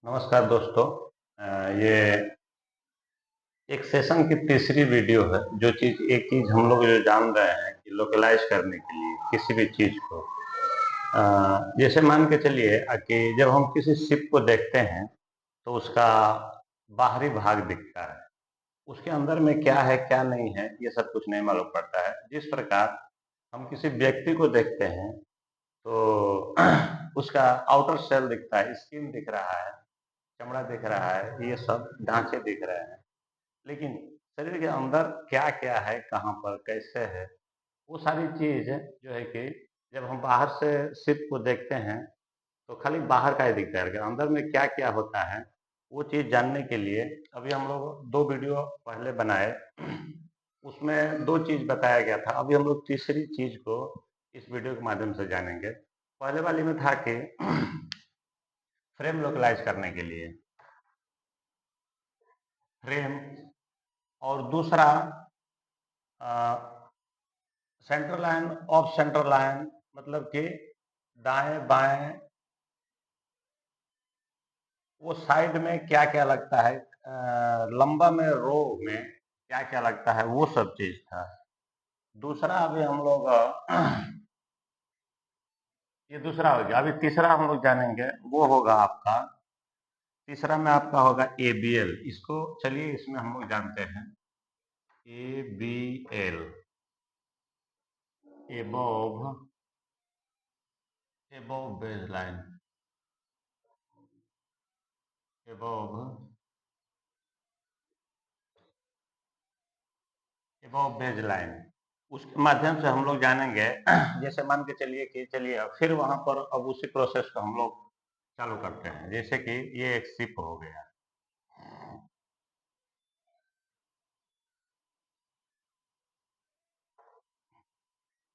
नमस्कार दोस्तों। ये एक सेशन की तीसरी वीडियो है। एक चीज हम लोग जो जान रहे हैं कि लोकलाइज करने के लिए किसी भी चीज को, जैसे मान के चलिए कि जब हम किसी शिप को देखते हैं तो उसका बाहरी भाग दिखता है, उसके अंदर में क्या है क्या नहीं है ये सब कुछ नहीं मालूम पड़ता है। जिस प्रकार हम किसी व्यक्ति को देखते हैं तो उसका आउटर सेल दिखता है, स्किन दिख रहा है, चमड़ा दिख रहा है, ये सब ढांचे दिख रहे हैं, लेकिन शरीर के अंदर क्या क्या है, कहाँ पर कैसे है, वो सारी चीज जो है कि जब हम बाहर से शिप को देखते हैं तो खाली बाहर का ही दिखता है, लेकिन अंदर में क्या क्या होता है वो चीज जानने के लिए अभी हम लोग दो वीडियो पहले बनाए। उसमें दो चीज बताया गया था, अभी हम लोग तीसरी चीज को इस वीडियो के माध्यम से जानेंगे। पहले वाली में था कि फ्रेम लोकलाइज करने के लिए फ्रेम, और दूसरा centre line of centre line, मतलब कि दाएं बाएं वो साइड में क्या क्या लगता है, लंबा में रो में क्या क्या लगता है, वो सब चीज था। दूसरा अभी हम लोग ये दूसरा हो गया। अभी तीसरा हम लोग जानेंगे, वो होगा आपका तीसरा में आपका होगा एबीएल। इसको चलिए इसमें हम लोग जानते हैं ABL, above above base line, above above base line, उसके माध्यम से हम लोग जानेंगे। जैसे मान के चलिए कि चलिए फिर वहां पर अब उसी प्रोसेस को हम लोग चालू करते हैं। जैसे कि ये एक शिप हो गया,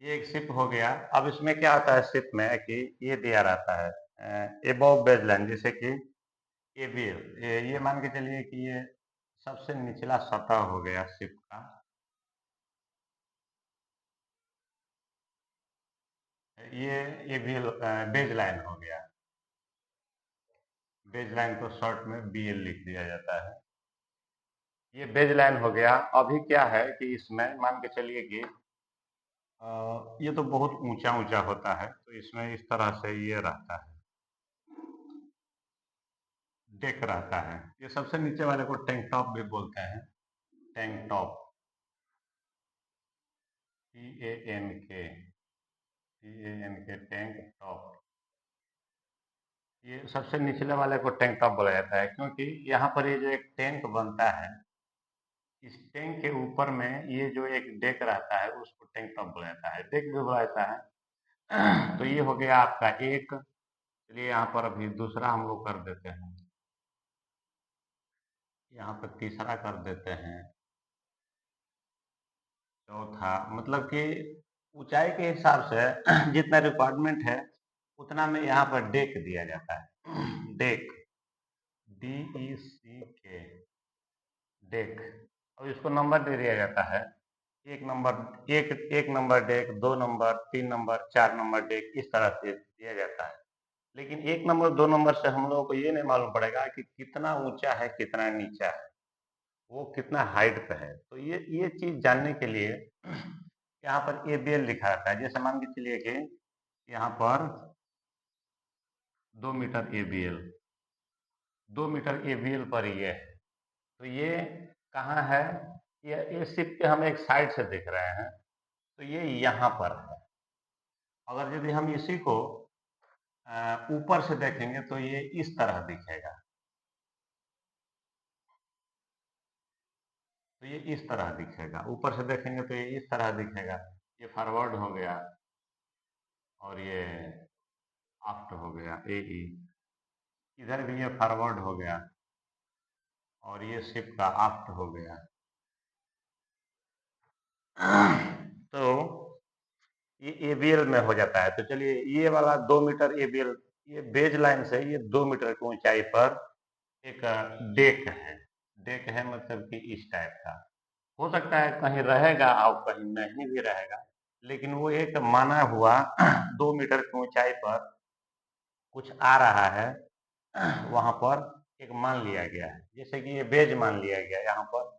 ये एक शिप हो गया। अब इसमें क्या आता है शिप में कि ये दिया रहता है एबोव बेस लाइन, जैसे कि एबीएल, ये मान के चलिए कि ये सबसे निचला सतह हो गया शिप का। ये एबीएल बेज लाइन हो गया। बेज लाइन को शॉर्ट में बीएल लिख दिया जाता है। ये बेज लाइन हो गया। अभी क्या है कि इसमें मान के चलिए कि ये तो बहुत ऊंचा ऊंचा होता है, तो इसमें इस तरह से ये रहता है, डेक रहता है। ये सबसे नीचे वाले को टैंक टॉप भी बोलते हैं, tank top, T A N K tank top. ये सबसे निचले वाले को टैंक टॉप बोला जाता है, क्योंकि यहाँ पर ये जो एक टैंक बनता है, इस टैंक के ऊपर में ये जो एक डेक रहता है उसको टैंक टॉप बोला जाता है, डेक भी बोला जाता है। तो ये हो गया आपका एक। चलिए यहाँ पर अभी दूसरा हम लोग कर देते हैं, यहाँ पर तीसरा कर देते हैं, चौथा, मतलब कि ऊंचाई के हिसाब से जितना रिक्वायरमेंट है उतना में यहाँ पर डेक दिया जाता है। Deck, DECK, deck. और इसको नंबर दे दिया जाता है, एक नंबर, एक number deck, 2 number, 3 number, 4 number deck, इस तरह से दिया जाता है। लेकिन 1 नंबर 2 नंबर से हम लोगों को ये नहीं मालूम पड़ेगा कि कितना ऊंचा है कितना नीचा है, वो कितना हाइट पे है। तो ये चीज जानने के लिए यहाँ पर एबीएल लिखा रहता है। जैसे मान के चलिए कि यहाँ पर 2 मीटर एबीएल, 2 मीटर एबीएल पर ये है। तो ये कहाँ है, ये शिप के हम एक साइड से देख रहे हैं, तो ये यहाँ पर है। अगर यदि हम इसी को ऊपर से देखेंगे तो ये इस तरह दिखेगा, तो ये इस तरह दिखेगा। ऊपर से देखेंगे तो ये इस तरह दिखेगा। ये फॉरवर्ड हो गया और ये आफ्ट हो गया, AE। इधर भी ये फॉरवर्ड हो गया और ये शिप का आफ्ट हो गया। तो ये एबीएल में हो जाता है। तो चलिए ये वाला 2 मीटर एबीएल, ये बेज लाइन से ये 2 मीटर की ऊंचाई पर एक डेक है। डेक है मतलब कि इस टाइप का हो सकता है, कहीं रहेगा और कहीं नहीं भी रहेगा, लेकिन वो एक माना हुआ 2 मीटर की ऊंचाई पर कुछ आ रहा है वहां पर, एक मान लिया गया है, जैसे कि ये बेज मान लिया गया यहाँ पर।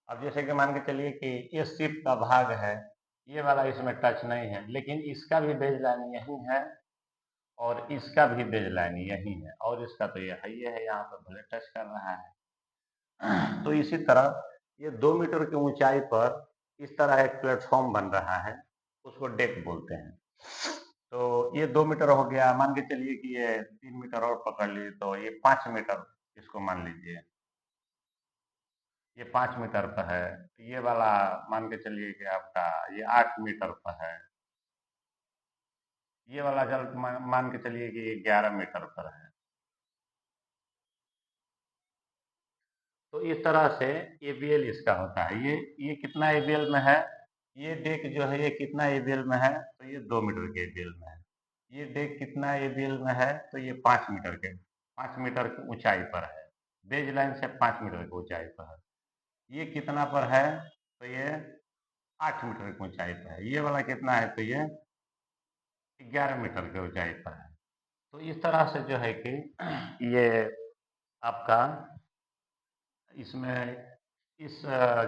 अब जैसे कि मान के चलिए कि ये शिप का भाग है, ये वाला इसमें टच नहीं है, लेकिन इसका भी बेज लाइन यही है और इसका भी बेज लाइन यही है और इसका तो ये है, यहाँ पर भले टच कर रहा है। तो इसी तरह ये 2 मीटर की ऊंचाई पर इस तरह एक प्लेटफॉर्म बन रहा है, उसको डेक बोलते हैं। तो ये 2 मीटर हो गया, मान के चलिए कि ये 3 मीटर और पकड़ लीजिए तो ये 5 मीटर इसको मान लीजिए, ये 5 मीटर पर है। ये वाला मान के चलिए कि आपका ये 8 मीटर पर है, ये वाला जल मान के चलिए कि ये 11 मीटर पर है। तो इस तरह से एबीएल इसका होता है। ये कितना एबीएल में है, ये डेक जो है ये कितना एबीएल में है, तो ये 2 मीटर के एबीएल में है। ये डेक कितना एबीएल में है, तो ये 5 मीटर की ऊंचाई पर है, बेज लाइन से 5 मीटर की ऊंचाई पर है। ये कितना पर है, तो ये 8 मीटर की ऊंचाई पर है। ये वाला कितना है, तो ये 11 मीटर की ऊंचाई पर है। तो इस तरह से जो है कि ये आपका इसमें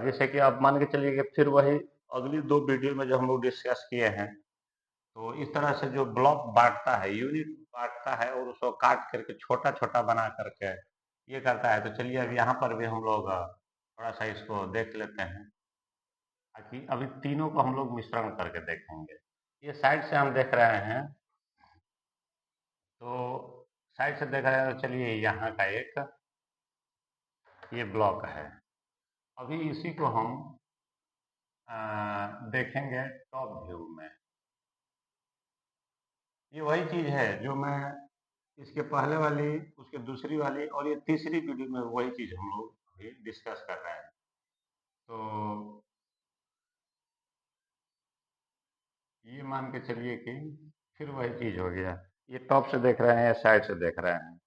जैसे कि आप मान के चलिए कि फिर वही अगली 2 वीडियो में जो हम लोग डिस्कस किए हैं, तो इस तरह से जो ब्लॉक बांटता है, यूनिट बांटता है और उसको काट करके छोटा-छोटा बना करके ये करता है। तो चलिए अब यहाँ पर भी हम लोग थोड़ा-सा इसको देख लेते हैं, ताकि अभी तीनों को हम लोग मिश्रण करके देखेंगे। ये साइड से हम देख रहे हैं, तो साइड से देख रहे हैं, तो चलिए यहाँ का एक ये ब्लॉक है। अभी इसी को हम देखेंगे टॉप व्यू में। ये वही चीज है जो मैं इसके पहले वाली, उसके दूसरी वाली और ये तीसरी वीडियो में वही चीज हम लोग अभी डिस्कस कर रहे हैं। तो ये मान के चलिए कि फिर वही चीज हो गया, ये टॉप से देख रहे हैं या साइड से देख रहे हैं।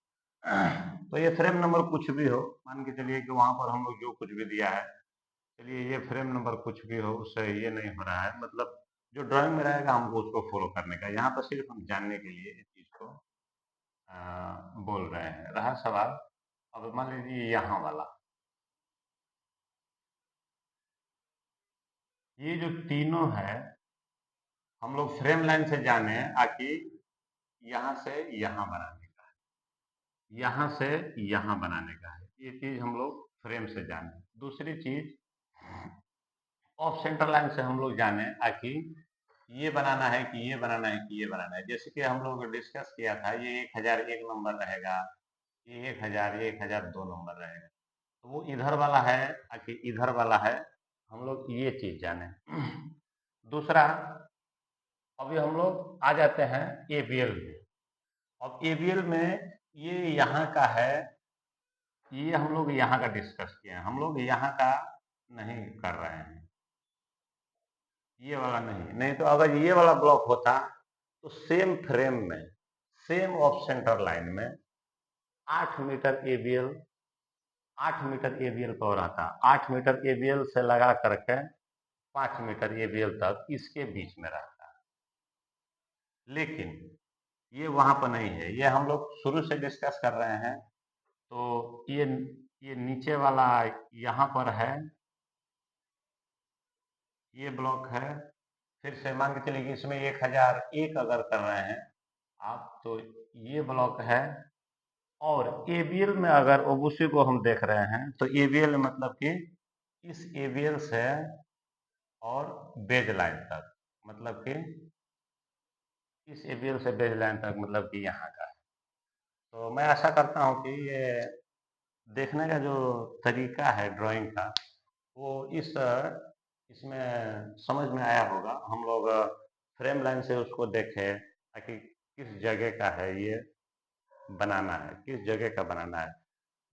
तो ये फ्रेम नंबर कुछ भी हो, मान के चलिए कि वहां पर हम लोग जो कुछ भी दिया है, चलिए ये फ्रेम नंबर कुछ भी हो, उससे ये नहीं हो रहा है, मतलब जो ड्राइंग में रहेगा हमको उसको फॉलो करने का। यहाँ पर सिर्फ हम जानने के लिए इस चीज को बोल रहे हैं। रहा सवाल, अब मान लीजिए यहाँ वाला, ये जो तीनों है हम लोग फ्रेम लाइन से जाने आकि यहाँ से यहाँ बनाने का है, यहाँ से यहाँ बनाने का है, ये चीज हम लोग फ्रेम से जाने। दूसरी चीज ऑफ सेंटर लाइन से हम लोग जाने आकि ये बनाना है कि ये बनाना है कि ये बनाना है। जैसे कि हम लोग डिस्कस किया था, ये 1001 नंबर रहेगा, ये 1000, ये 1002 नंबर रहेगा। तो वो इधर वाला है कि इधर वाला है, हम लोग ये चीज जाने। दूसरा, अभी हम लोग आ जाते हैं एबीएल में। अब एबीएल में ये यहाँ का है, ये हम लोग यहाँ का डिस्कस किए हैं, हम लोग यहाँ का नहीं कर रहे हैं, ये वाला नहीं। नहीं तो अगर ये वाला ब्लॉक होता तो सेम फ्रेम में, सेम ऑफ सेंटर लाइन में 8 मीटर एबीएल, 8 मीटर एबीएल पर रहता, 8 मीटर एबीएल से लगा करके 5 मीटर एबीएल तक इसके बीच में रहता है। लेकिन ये वहां पर नहीं है, ये हम लोग शुरू से डिस्कस कर रहे हैं। तो ये नीचे वाला यहाँ पर है, ये ब्लॉक है। फिर से मान के चलिए कि इसमें 1001 अगर कर रहे हैं आप, तो ये ब्लॉक है। और एबीएल में अगर ओबूसी को हम देख रहे हैं, तो एबीएल मतलब कि इस एबीएल से और बेज लाइन तक, मतलब कि इस एबीएल से बेज लाइन तक, मतलब कि यहाँ का है। तो मैं आशा करता हूँ कि ये देखने का जो तरीका है ड्राइंग का, वो इसमें समझ में आया होगा। हम लोग फ्रेम लाइन से उसको देखें ताकि किस जगह का है ये बनाना है, किस जगह का बनाना है,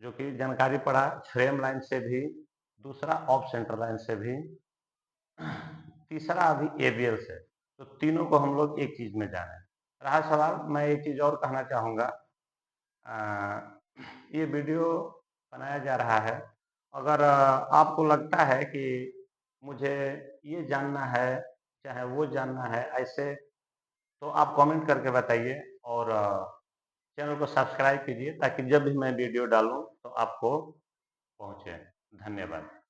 जो कि जानकारी पड़ा फ्रेम लाइन से भी, दूसरा ऑफ सेंटर लाइन से भी, तीसरा अभी एबीएल से। तो तीनों को हम लोग एक चीज में जाने। रहा सवाल, मैं एक चीज और कहना चाहूँगा, ये वीडियो बनाया जा रहा है, अगर आपको लगता है कि मुझे ये जानना है, चाहे वो जानना है ऐसे, तो आप कमेंट करके बताइए। और चैनल को सब्सक्राइब कीजिए ताकि जब भी मैं वीडियो डालूँ तो आपको पहुँचे। धन्यवाद।